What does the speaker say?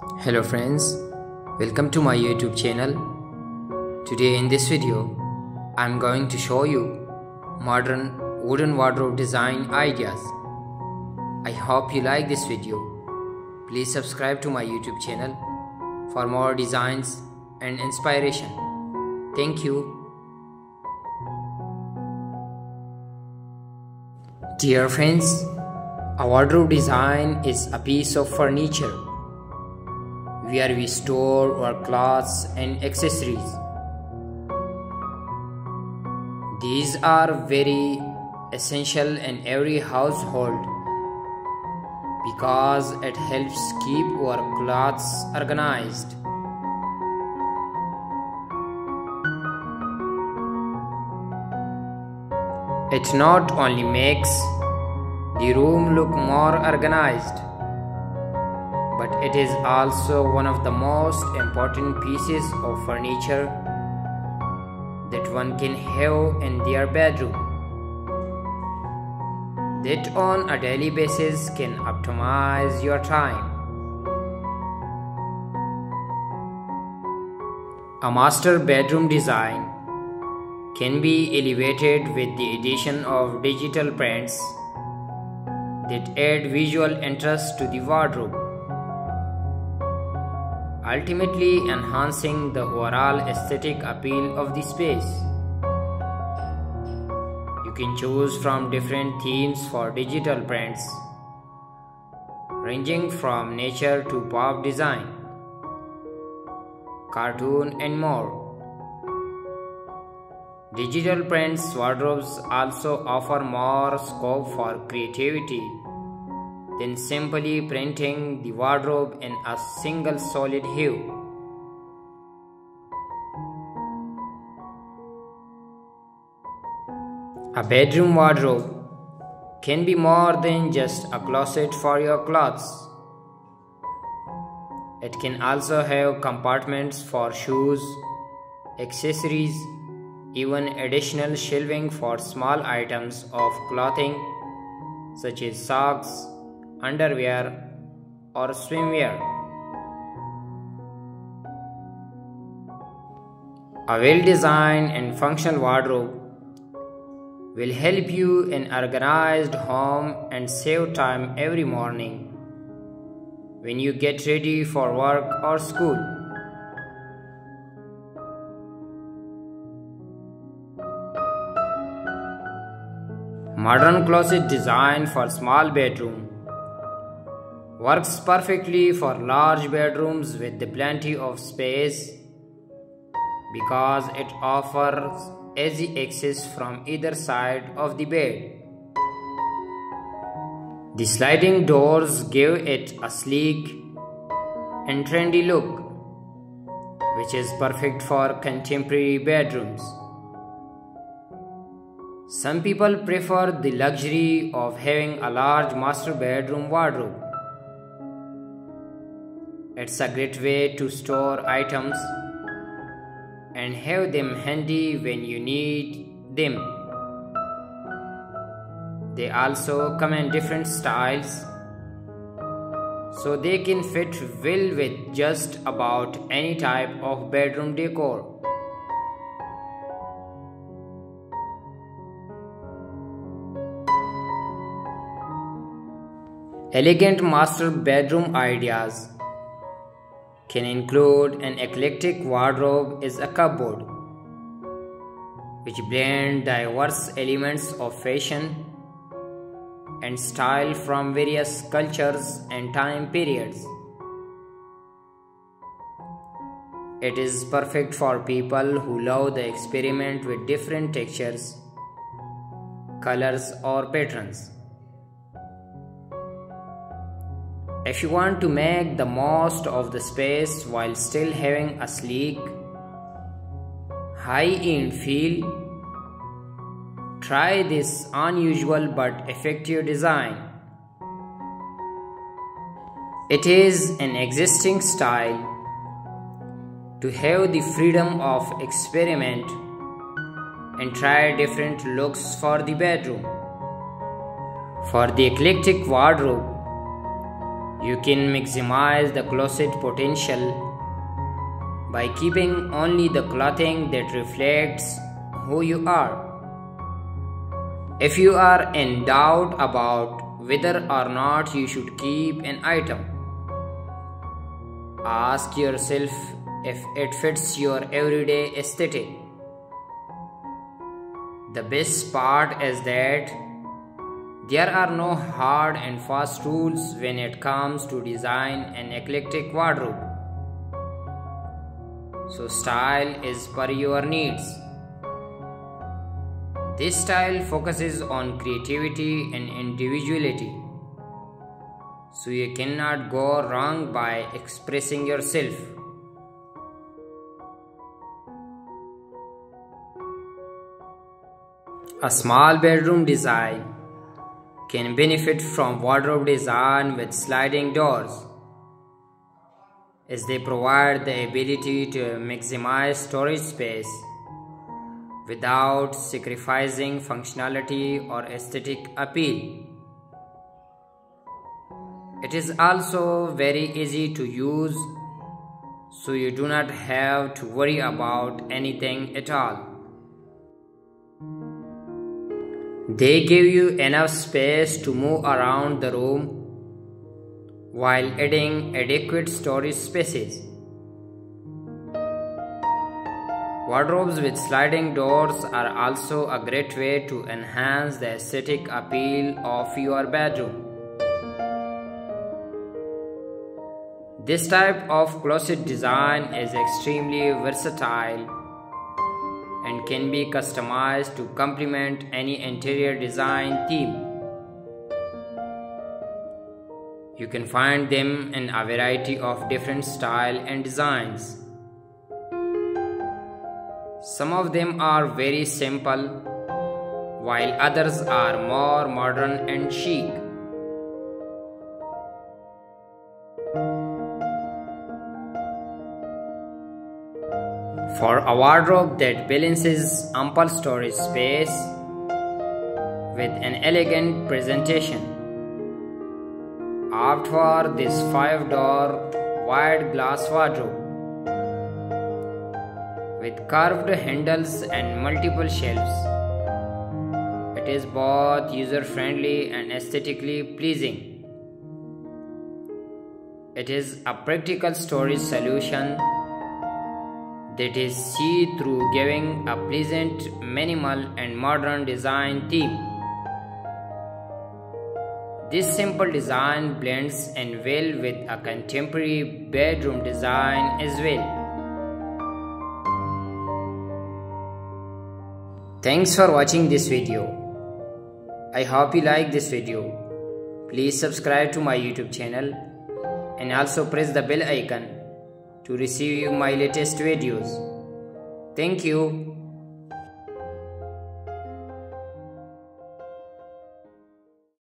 Hello friends, welcome to my YouTube channel. Today in this video, I'm going to show you modern wooden wardrobe design ideas. I hope you like this video. Please subscribe to my YouTube channel for more designs and inspiration. Thank you. Dear friends, a wardrobe design is a piece of furniture where we store our clothes and accessories. These are very essential in every household because it helps keep our clothes organized. It not only makes the room look more organized, but it is also one of the most important pieces of furniture that one can have in their bedroom, that on a daily basis can optimize your time. A master bedroom design can be elevated with the addition of digital prints that add visual interest to the wardrobe, ultimately enhancing the overall aesthetic appeal of the space. You can choose from different themes for digital prints, ranging from nature to pop design, cartoon and more. Digital prints wardrobes also offer more scope for creativity than simply printing the wardrobe in a single solid hue. A bedroom wardrobe can be more than just a closet for your clothes. It can also have compartments for shoes, accessories, even additional shelving for small items of clothing such as socks, underwear, or swimwear. A well-designed and functional wardrobe will help you in an organized home and save time every morning when you get ready for work or school. Modern closet design for small bedroom works perfectly for large bedrooms with plenty of space because it offers easy access from either side of the bed. The sliding doors give it a sleek and trendy look, which is perfect for contemporary bedrooms. Some people prefer the luxury of having a large master bedroom wardrobe. It's a great way to store items and have them handy when you need them. They also come in different styles, so they can fit well with just about any type of bedroom decor. Elegant master bedroom ideas can include an eclectic wardrobe as a cupboard, which blends diverse elements of fashion and style from various cultures and time periods. It is perfect for people who love the experiment with different textures, colors, or patterns. If you want to make the most of the space while still having a sleek, high-end feel, try this unusual but effective design. It is an existing style to have the freedom of experiment and try different looks for the bedroom. For the eclectic wardrobe, You can maximize the closet potential by keeping only the clothing that reflects who you are. If you are in doubt about whether or not you should keep an item, ask yourself if it fits your everyday aesthetic. The best part is that there are no hard and fast rules when it comes to design an eclectic wardrobe. So style is per your needs. This style focuses on creativity and individuality. So you cannot go wrong by expressing yourself. A small bedroom design can benefit from wardrobe design with sliding doors, as they provide the ability to maximize storage space without sacrificing functionality or aesthetic appeal. It is also very easy to use, so you do not have to worry about anything at all. They give you enough space to move around the room while adding adequate storage spaces. Wardrobes with sliding doors are also a great way to enhance the aesthetic appeal of your bedroom. This type of closet design is extremely versatile and can be customized to complement any interior design theme. You can find them in a variety of different styles and designs. Some of them are very simple, while others are more modern and chic. For a wardrobe that balances ample storage space with an elegant presentation, opt for this 5-door wide glass wardrobe with curved handles and multiple shelves. It is both user-friendly and aesthetically pleasing. It is a practical storage solution that is see-through, giving a pleasant, minimal and modern design theme. This simple design blends in well with a contemporary bedroom design as well. Thanks for watching this video. I hope you like this video. Please subscribe to my YouTube channel and also press the bell icon to receive my latest videos. Thank you.